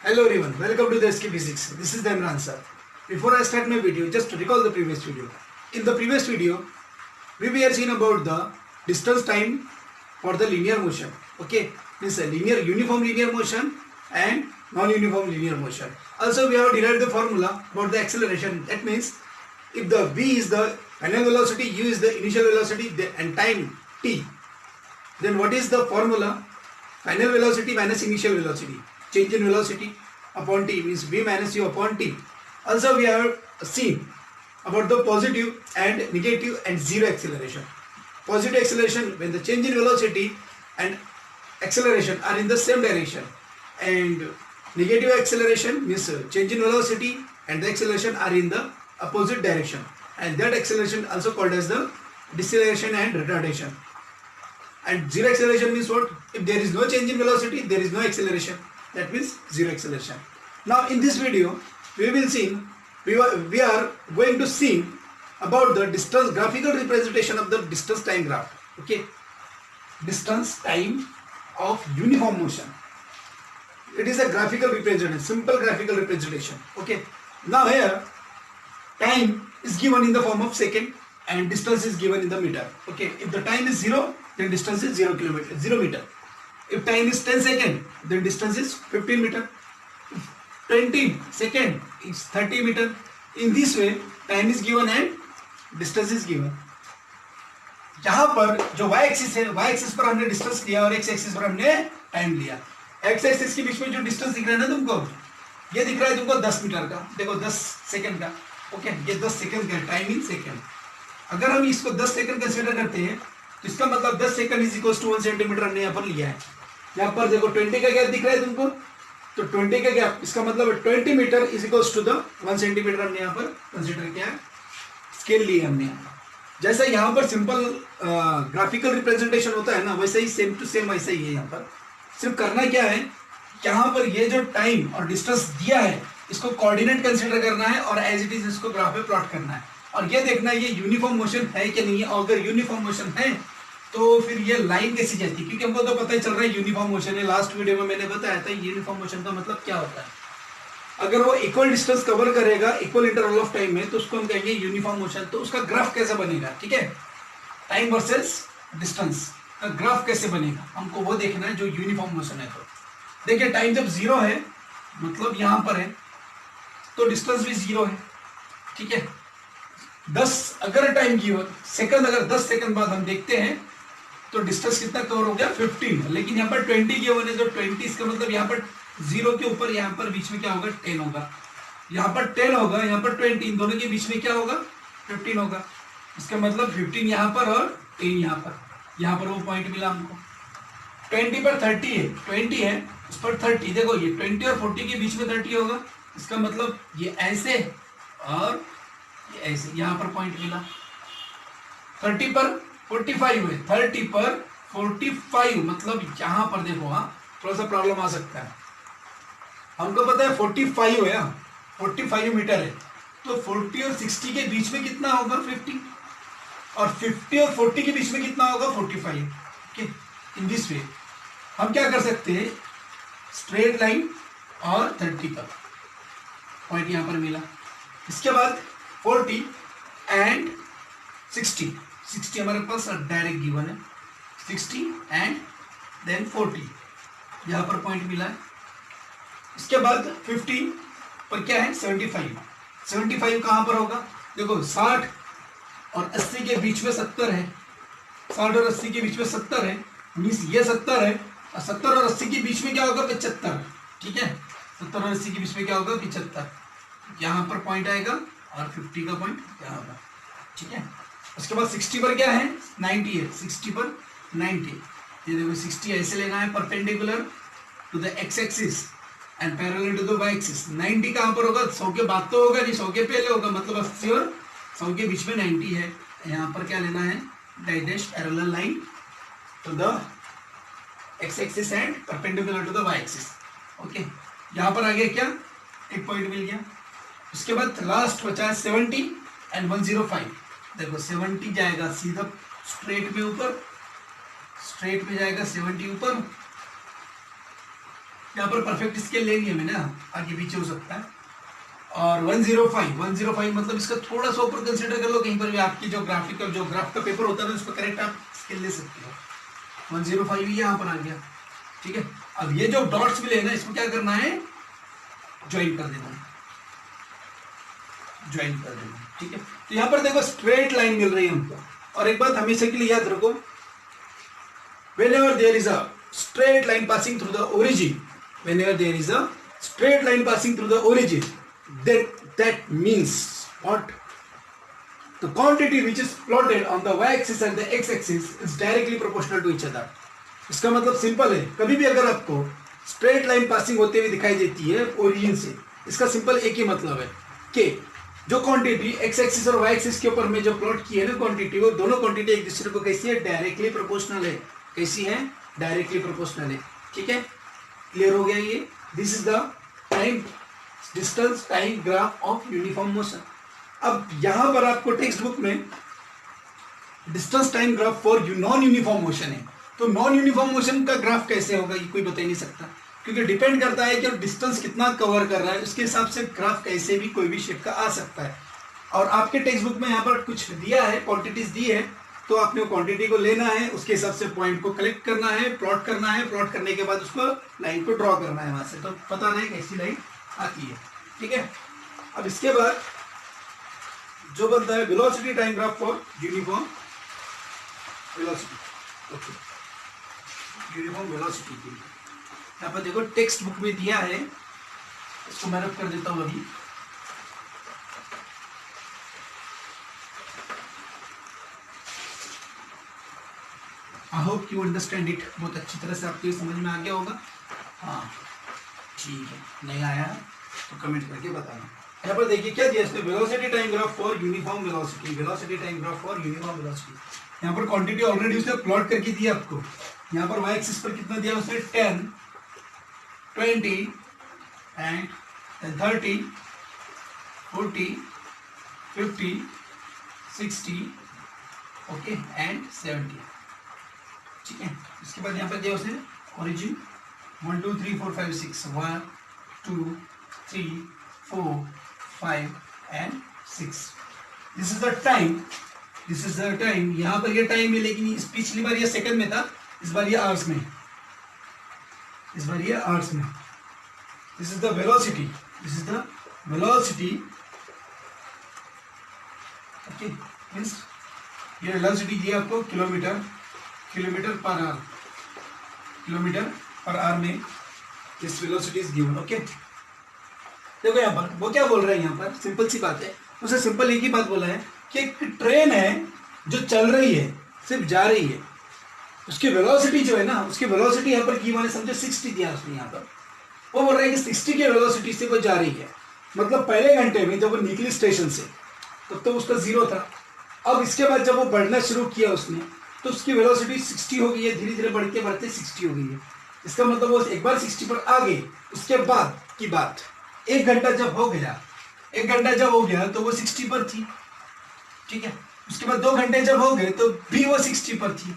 Hello everyone, welcome to the SK Physics. This is the Imran sir. Before I start my video, just recall the previous video. In the previous video, we were seeing about the distance time for the linear motion. Okay, this is uniform linear motion and non-uniform linear motion. Also, we have derived the formula about the acceleration. That means if the v is the final velocity, u is the initial velocity, and time t, then what is the formula? Final velocity minus initial velocity. Change in velocity upon t means v minus u upon t. Also, we have seen about the positive and negative and zero acceleration. Positive acceleration when the change in velocity and acceleration are in the same direction, and negative acceleration means change in velocity and the acceleration are in the opposite direction, and that acceleration also called as the deceleration and retardation. And zero acceleration means what? If there is no change in velocity, there is no acceleration. That means zero acceleration. Now in this video, we are going to see about the distance graphical representation of the distance time graph. Okay, distance time of uniform motion. It is a graphical representation, simple graphical representation. Okay, now here time is given in the form of second and distance is given in the meter. Okay, if the time is 0, then distance is 0 meter. If time is 10 seconds, then distance is 15 meter. If 20 seconds is 30 meter. In this way, time is given and distance is given. यहाँ पर जो y axis है, y axis पर हमने distance लिया और x axis पर हमने टाइम लिया. x एक्सिस के बीच में जो डिस्टेंस दिख रहा है ना तुमको, ये दिख रहा है तुमको 10 मीटर का. देखो 10 सेकंड का. ओके, ये 10 सेकंड का टाइम इन सेकंड. अगर हम इसको 10 सेकंड कंसीडर करते हैं तो इसका मतलब 10 second is equal to 1 centimetre हमने यहाँ पर लिया है. यहाँ पर देखो 20 का गैप दिख रहा है तुमको, तो 20 का गैप इसका मतलब 20 metre is equal to the 1 centimetre हमने यहाँ पर कंसीडर किया है. स्केल लिए हमने यहाँ पर. जैसा यहाँ पर सिंपल ग्राफिकल रिप्रेजेंटेशन होता है ना, वैसे ही सेम टू सेम वैसा ही है. यहाँ पर सिर्फ करना क्या है, यहाँ पर ये जो टाइम और डिस्टेंस दिया है इसको कोऑर्डिनेट कंसीडर करना है और एज इट इज इसको ग्राफ पे प्लॉट करना है और ये देखना है ये यूनिफॉर्म मोशन है कि नहीं है. और अगर यूनिफॉर्म मोशन है तो फिर ये लाइन कैसी जाती है, क्योंकि हमको तो पता ही चल रहा है यूनिफॉर्म मोशन है. लास्ट वीडियो में मैंने बताया था यूनिफॉर्म मोशन का मतलब क्या होता है. अगर वो इक्वल डिस्टेंस कवर करेगा इक्वल इंटरवल ऑफ टाइम में तो उसको हम कहेंगे यूनिफॉर्म मोशन. तो उसका ग्राफ कैसे बनेगा, ठीक है, टाइम वर्सेस डिस्टेंस का ग्राफ कैसे बनेगा हमको वो देखना है जो यूनिफॉर्म मोशन है. तो देखिए टाइम जब 0 है मतलब यहाँ पर है तो डिस्टेंस भी 0 है. ठीक है, 10 अगर टाइम गिवन सेकंड, अगर 10 सेकंड बाद हम देखते हैं तो डिस्टेंस कितना कवर हो गया 15. लेकिन यहाँ पर 20 गिवन है, जो 20 इसका मतलब यहाँ पर 0 के ऊपर यहाँ पर बीच में क्या होगा 10 होगा. यहाँ पर 10 होगा, यहाँ पर 20, इन दोनों के बीच में क्या होगा 15 होगा. इसका मतलब 15 यहाँ पर और 10 यहाँ पर. यहाँ पर वो पॉइंट मिला हमको. 20 पर 30 है, 20 है उस पर 30. देखो ये 20 और 40 के बीच में 30 होगा. इसका मतलब ये ऐसे और ये ऐसे यहाँ पर पॉइंट मिला. 30 पर 45 है, 30 पर 45 मतलब यहाँ पर देखो. हाँ, थोड़ा सा प्रॉब्लम आ सकता है. हमको पता है 45 है, 45 मीटर है, तो 40 और 60 के बीच में कितना होगा 50, और 50 और 40 के बीच में कितना होगा 45. ओके, इन दिस वे हम क्या कर सकते हैं, स्ट्रेट लाइन और 30 पर पॉइंट यहाँ पर मिला. इसके बाद 40 एंड 60 हमारे पास डायरेक्ट गिवन है. 60 एंड देन 40 यहाँ पर पॉइंट मिला है. इसके बाद 50 पर क्या है 75 कहाँ पर होगा. देखो 60 और 80 के बीच में 70 है. 60 और 80 के बीच में 70 है, मीन्स ये 70 है और 70 और 80 के बीच में क्या होगा 75. ठीक है, 70 और 80 के बीच में क्या होगा 75. यहाँ पर पॉइंट आएगा और 50 का पॉइंट यहाँ होगा. ठीक है, उसके बाद 60 पर क्या है 90 है. 60 पर 90, ये देखो 60 ऐसे लेना है perpendicular to the X axis and parallel to the Y axis. 90 कहाँ पर होगा, 100 के बाद तो होगा नहीं, 100 के पहले होगा, मतलब 80 और 100 के बीच में 90 है. यहाँ पर क्या लेना है direct parallel line to the X axis and perpendicular to the Y axis. Okay, यहाँ पर आगे क्या एक पॉइंट मिल गया. उसके बाद लास्ट बचा है 70 एंड 105. देखो 70 जाएगा सीधा स्ट्रेट में ऊपर, स्ट्रेट में जाएगा 70 ऊपर, यहाँ पर परफेक्ट स्केल लेनी है मैंने, आगे पीछे हो सकता है। और 105 मतलब इसका थोड़ा सा ऊपर कंसिडर कर लो, कहीं पर भी आपकी जो ग्राफ का पेपर होता है ना, उसको करेक्ट आप स्केल ले सकते हो। 105 यहाँ पर आ गया, ठीक है। अब ये जो डॉट्स मिले ना, इसको क्या करना है, ज्वाइन कर देना है, ठीक है। तो यहाँ पर देखो स्ट्रेट लाइन मिल रही है हमको। और एक बात हमेशा के लिए याद रखो, whenever there is a straight line passing through the origin, then that means what? The quantity which is plotted on the y-axis and the x-axis is directly proportional to each other. इसका मतलब simple है, कभी भी अगर आपको straight line passing होते हुए दिखाई देती है ओरिजिन से, इसका सिंपल एक ही मतलब है कि जो क्वांटिटी एक्स एक्सिस और वाई एक्सिस के ऊपर में जो प्लॉट की है ना क्वांटिटी, वो दोनों क्वांटिटी एक दूसरे को कैसी है, डायरेक्टली प्रोपोर्शनल है। कैसी है, डायरेक्टली प्रोपोर्शनल है, ठीक है। क्लियर हो गया ये। This is the time distance time graph of uniform motion. अब यहां पर आपको टेक्स्ट बुक में distance time graph for non uniform motion है, तो नॉन यूनिफॉर्म मोशन का ग्राफ कैसे होगा ये कोई बता ही नहीं सकता, क्योंकि डिपेंड करता है कि डिस्टेंस कितना कवर कर रहा है, उसके हिसाब से ग्राफ कैसे भी कोई भी शेप का आ सकता है। और आपके टेक्स्ट बुक में यहाँ पर कुछ दिया है, क्वांटिटीज दी है, तो आपने क्वांटिटी को लेना है, उसके हिसाब से पॉइंट को कलेक्ट करना है, प्लॉट करना है, प्लॉट करने के बाद उसको लाइन को ड्रॉ करना है वहां से, तो पता नहीं कैसी लाइन आती है, ठीक है। अब इसके बाद जो बनता है velocity time graph for uniform velocity, okay, uniform velocity के लिए यहाँ पर देखो टेक्स्ट बुक में दिया है, इसको मैं रब कर देता हूँ अभी। I hope you understand it, बहुत अच्छी तरह से आपको ये समझ में आ गया होगा। हाँ ठीक है, नहीं आया तो कमेंट करके बताना। यहाँ पर देखिए क्या दिया इसमें, velocity time graph for uniform velocity, velocity time graph for uniform velocity. यहाँ पर क्वांटिटी ऑलरेडी उसने प्लॉट करके दिया आपको। यहाँ पर वाई एक्सिस पर कितना दिया उसने, 10, 20 एंड 30, 40, 50, 60, ओके एंड 70, ठीक है। इसके बाद यहाँ पर दिया उसने origin 1 2 3 4 5 6, 1 2 3 4 5 and 6। This is the time, this is the time. यहाँ पर ये टाइम है, लेकिन इस पिछली बार ये सेकंड में था, इस बार ये आवर्स में, इस बार ये आवर्स में। This is the velocity, this is the velocity, okay, means ये वेलोसिटी दिया आपको kilometre per hour, kilometre per hour में this velocity is given, okay. देखो यहाँ पर वो क्या बोल रहे हैं, यहाँ पर सिंपल सी बात है, उसे सिंपल एक ही बात बोला है कि एक ट्रेन है जो चल रही है, सिर्फ जा रही है, उसकी वेलोसिटी जो है ना, उसकी वेलोसिटी यहाँ पर की मैंने समझो 60 दिया उसने यहाँ पर। वो बोल रहा है कि 60 की वेलोसिटी से वो जा रही है, मतलब पहले घंटे में जब वो निकली स्टेशन से तब तो उसका 0 था। अब इसके बाद जब वो बढ़ना शुरू किया उसने, तो उसकी वेलोसिटी 60 हो गई है, धीरे धीरे बढ़ते बढ़ते 60 हो गई है। इसका मतलब वो एक बार 60 पर आ गई, उसके बाद की बात, एक घंटा जब हो गया तो वो 60 पर थी, ठीक है। उसके बाद 2 घंटे जब हो गए तो भी वो 60 पर थी,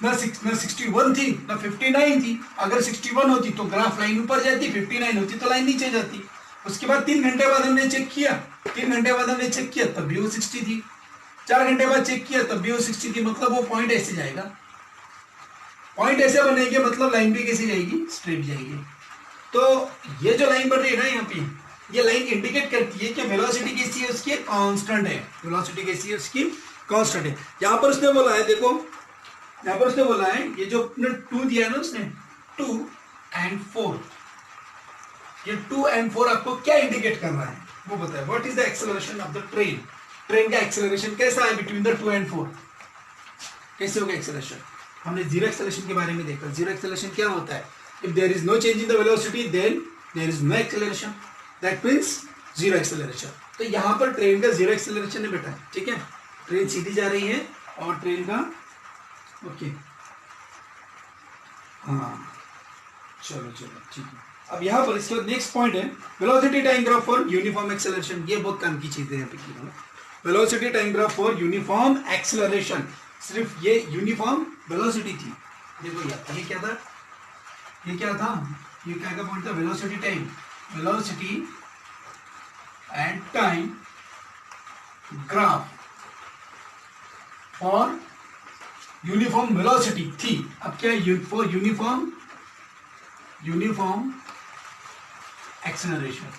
ना 61 थी ना 59 थी। अगर 61 होती तो ग्राफ लाइन ऊपर जाती, 59 होती तो लाइन नीचे जाती। उसके बाद 3 घंटे बाद हमने चेक किया, तब भी वो 60 थी। 4 घंटे बाद चेक किया तब भी वो 60 थी। मतलब वो पॉइंट ऐसे जाएगा, पॉइंट ऐसे बनेगी, मतलब लाइन भी कैसे जाएगी, स्ट्रेट जाएगी। तो ये जो लाइन बन रही है ना यहाँ पे, ये लाइन इंडिकेट करती है कि वेलोसिटी कैसी है उसकी, कांस्टेंट है। वेलोसिटी कैसी है उसकी, कांस्टेंट है। यहाँ पर उसने बोला है, देखो यहाँ पर उसने बोला है, ये जो 2 दिया है ना उसने, 2 and 4, ये 2 and 4 आपको क्या इंडिकेट कर रहा है वो बताए। What is the acceleration of the train, train का एक्सेलरेशन कैसा है बिटवीन द 2 and 4, कैसे होगा एक्सेलरेशन। हमने जीरो एक्सेलरेशन के बारे में देखा। जीरो एक्सेलरेशन क्या होता है, if there is no change in the velocity then there is no acceleration, that means zero acceleration. तो यहाँ पर ट्रेन का जीरो एक्सेलरेशन है बेटा, ठीक है। ट्रेन सीधी जा रही है और ट्रेन का ओके, हाँ चलो ठीक है। अब यहाँ पर इसके बाद नेक्स्ट पॉइंट है velocity time graph for uniform acceleration. ये बहुत काम की चीज है यहाँ पे की है, velocity time graph for uniform acceleration. सिर्फ ये यूनिफॉर्म वेलोसिटी थी। देखो यार ये क्या था, ये क्या का पॉइंट था, velocity time, velocity and time graph for uniform velocity थी। अब क्या है, for uniform acceleration,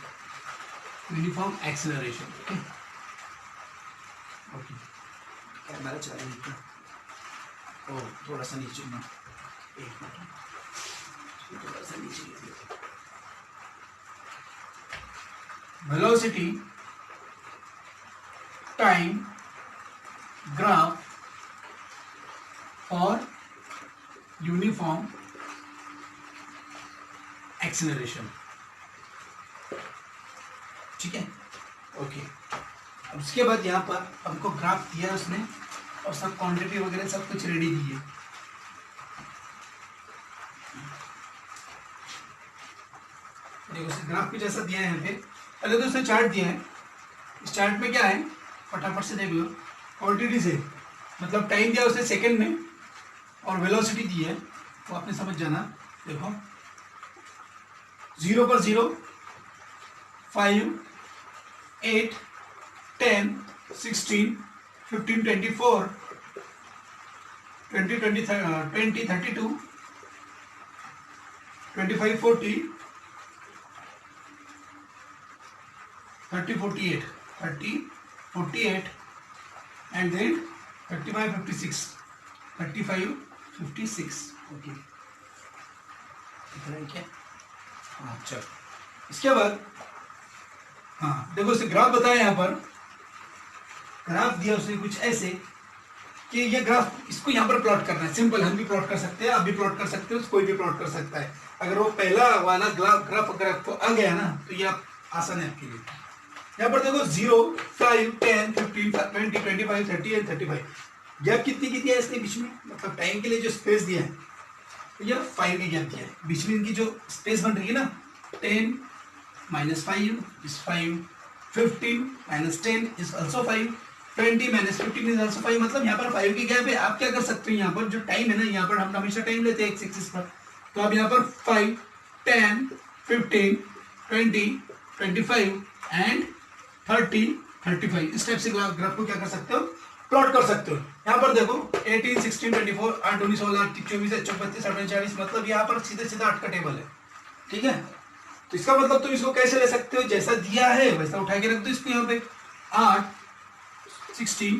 uniform acceleration. Okay okay, camera चला नीचे, ओ थोड़ा सा नीचे ना, एक मिनट थोड़ा सा नीचे, velocity time graph for uniform acceleration. ठीक है, ओके। अब उसके बाद यहाँ पर हमको ग्राफ दिया उसने और सब क्वांटिटी वगैरह सब कुछ रेडी दी है। देखो ग्राफ भी जैसा दिया है यहाँ पे, पहले तो उसने चार्ट दिया है। इस चार्ट में क्या है फटाफट से देख लो, क्वांटिटी से मतलब टाइम दिया उसने सेकंड में और वेलोसिटी दी है, तो आपने समझ जाना। देखो 0 पर 0, 5, 8, 10, 16, 15, 24, 20, 20, 32, 25, 40, 30, 48, 30, 48, and then 35, 56, 35, 56। ओके, क्या? हाँ चलो, इसके बाद हाँ देखो उसे ग्राफ बताया, यहाँ पर ग्राफ दिया उसने कुछ ऐसे कि ये ग्राफ, इसको यहाँ पर प्लॉट करना है। सिंपल, हम भी प्लॉट कर सकते हैं, आप भी प्लॉट कर सकते हो, कोई भी प्लॉट कर सकता है। अगर वो पहला वाला ग्राफ अगर आपको आ गया ना तो ये आप आसान है आपके लिए। यहाँ पर देखो 0, 5, 10, 15, 20, 25, 30 एंड 35। गैप कितनी है इसने बीच में, मतलब टाइम के लिए जो स्पेस दिया है तो यह 5 की गैप दिया है। बीच में इनकी जो स्पेस बन रही है ना, 10 minus 5 is 5, 15 minus 10 is also 5, 20 minus 15 is also 5। मतलब यहाँ पर 5 की गैप है। आप क्या कर सकते हो, यहाँ पर जो टाइम है ना, यहाँ पर हम हमेशा टाइम लेते हैं एक्सिस पर, तो आप यहाँ पर 5, 10, 15, 20, 25 एंड 30, 35 इस टाइप से ग्राफ को क्या कर सकते हो, प्लॉट कर सकते हो। यहाँ पर देखो 18, 16, 24, 8, 19, 16, 24, 32, 40, मतलब यहाँ पर सीधे सीधा 8 का टेबल है। ठीक है, तो इसका मतलब तुम इसको कैसे ले सकते हो, जैसा दिया है वैसा उठा के रख दो इसको यहाँ पे। 8, 16,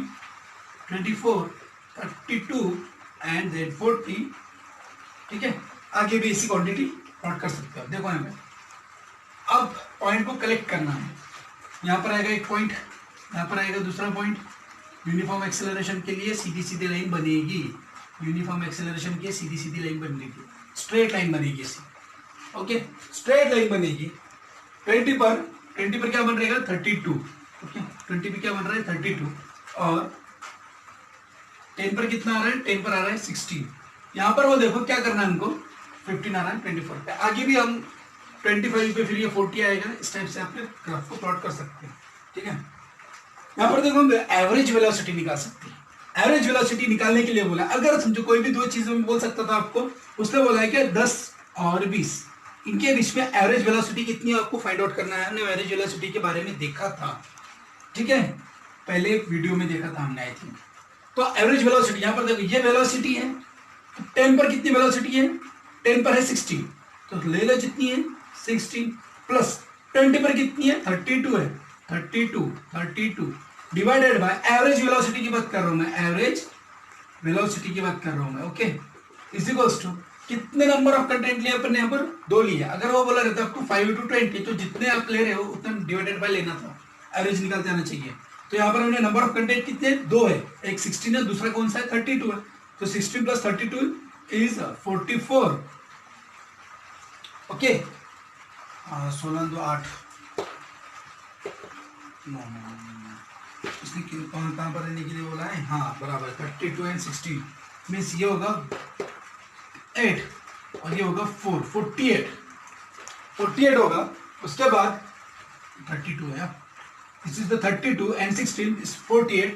24, 32 एंड देन 40। ठीक है, आगे भी इसी क्वांटिटी प्लॉट कर सकते हो। देखो यहाँ पे अब पॉइंट को कलेक्ट करना है। यहाँ पर आएगा एक पॉइंट, यहाँ पर आएगा दूसरा पॉइंट। यूनिफॉर्म एक्सेलरेशन के लिए सीधी सीधी लाइन बनेगी, यूनिफॉर्म एक्सेलरेशन के सीधी सीधी लाइन बनेगी, स्ट्रेट लाइन बनेगी इसी। ओके, स्ट्रेट लाइन बनेगी। 20 पर क्या बन रहेगा, 32। ओके, 20 पे क्या बन रहा है, 32। और 10 पर कितना आ रहा है, 10 पर आ रहा है 16। यहाँ पर वो देखो क्या करना है हमको, 15 आ रहा है 24 पे। आगे भी हम 25 पे फिर ये 40 आएगा। इस टाइप से आप ग्राफ को प्लॉट कर सकते हैं। ठीक है, यहाँ पर देखो हम एवरेज वेलोसिटी निकाल सकते हैं। एवरेज वेलोसिटी निकालने के लिए बोला, अगर समझो कोई भी दो चीजों में बोल सकता था आपको, उसने बोला है कि 10 और 20 इनके बीच में एवरेज वेलोसिटी कितनी है आपको फाइंड आउट करना है। हमने एवरेज वेलोसिटी के बारे में देखा था, ठीक है, पहले एक वीडियो में देखा था हमने आई थिंक। तो एवरेज वेलोसिटी यहाँ पर देखो, ये वेलोसिटी है, 10 पर कितनी वेलोसिटी है, 10 पर है 16, तो ले लो जितनी है 16 प्लस 20 पर कितनी है, 32 है, 32 डिवाइडेड बाय एवरेज वेलोसिटी की बात कर रहा हूं मैं, एवरेज वेलोसिटी की बात कर रहा हूं मैं। ओके, इज इक्वल्स टू कितने नंबर ऑफ कंटेंट लिए अपन ने, यहाँ पर 2 लिया। अगर वो बोला रहता आपको 5 to 20, तो जितने आप ले रहे हो उतना डिवाइडेड बाय लेना था, एवरेज निकालते आना चाहिए। तो यहाँ पर हमने नंबर ऑफ कंटेंट कितने, 2 है, एक 16 है, दूसरा कौन सा है, 32 है। तो 16 प्लस 32 इज 44। ओके, 16 2 8, इसने कहाँ पर रहने के लिए बोला है, हाँ बराबर, 32 एंड 16 मीन्स ये होगा 8 और ये होगा 4, 48 होगा। उसके बाद 32 है, this is the 32 and 16 is 48।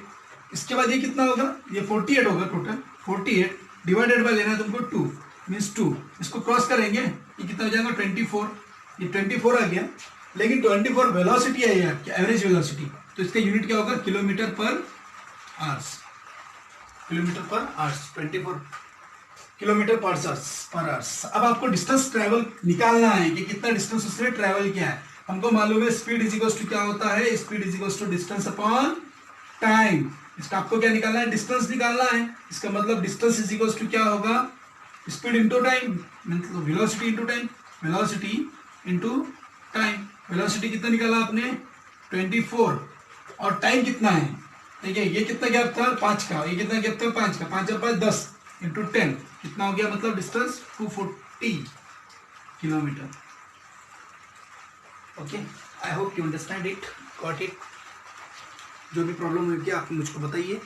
इसके बाद ये कितना होगा, ये 48 होगा टोटल, 48 डिवाइडेड बाय लेना है तुमको 2, मीन्स 2, इसको क्रॉस करेंगे ये कितना हो जाएगा 24, ये 24 आ गया, लेकिन 24 वेलोसिटी है ये आपकी एवरेज वेलोसिटी, तो इसका यूनिट क्या होगा किलोमीटर पर आवर्स, किलोमीटर पर आवर्स, 24 किलोमीटर पर आवर्स। अब आपको डिस्टेंस ट्रेवल निकालना है कि कितना डिस्टेंस उसने ट्रेवल किया है। हमको मालूम है स्पीड इज इक्वल्स टू क्या होता है, speed is equals to distance upon time. इसका आपको क्या निकालना है, डिस्टेंस निकालना है। इसका मतलब डिस्टेंस इज इक्वल्स टू क्या होगा, स्पीड इंटू टाइम, मतलब velocity into time, velocity into time. Velocity कितना निकाला आपने 24, और टाइम कितना है, ठीक है, ये कितना गैप था 5 का, ये कितना गैप था 5 का, 5 और 5 10 इंटू 10 कितना हो गया, मतलब distance 240 kilometre. Okay, I hope you understand it, got it. जो भी प्रॉब्लम होगी आप मुझको बताइए,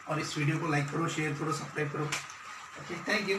और इस वीडियो को लाइक करो, शेयर करो, सब्सक्राइब करो। Okay, thank you.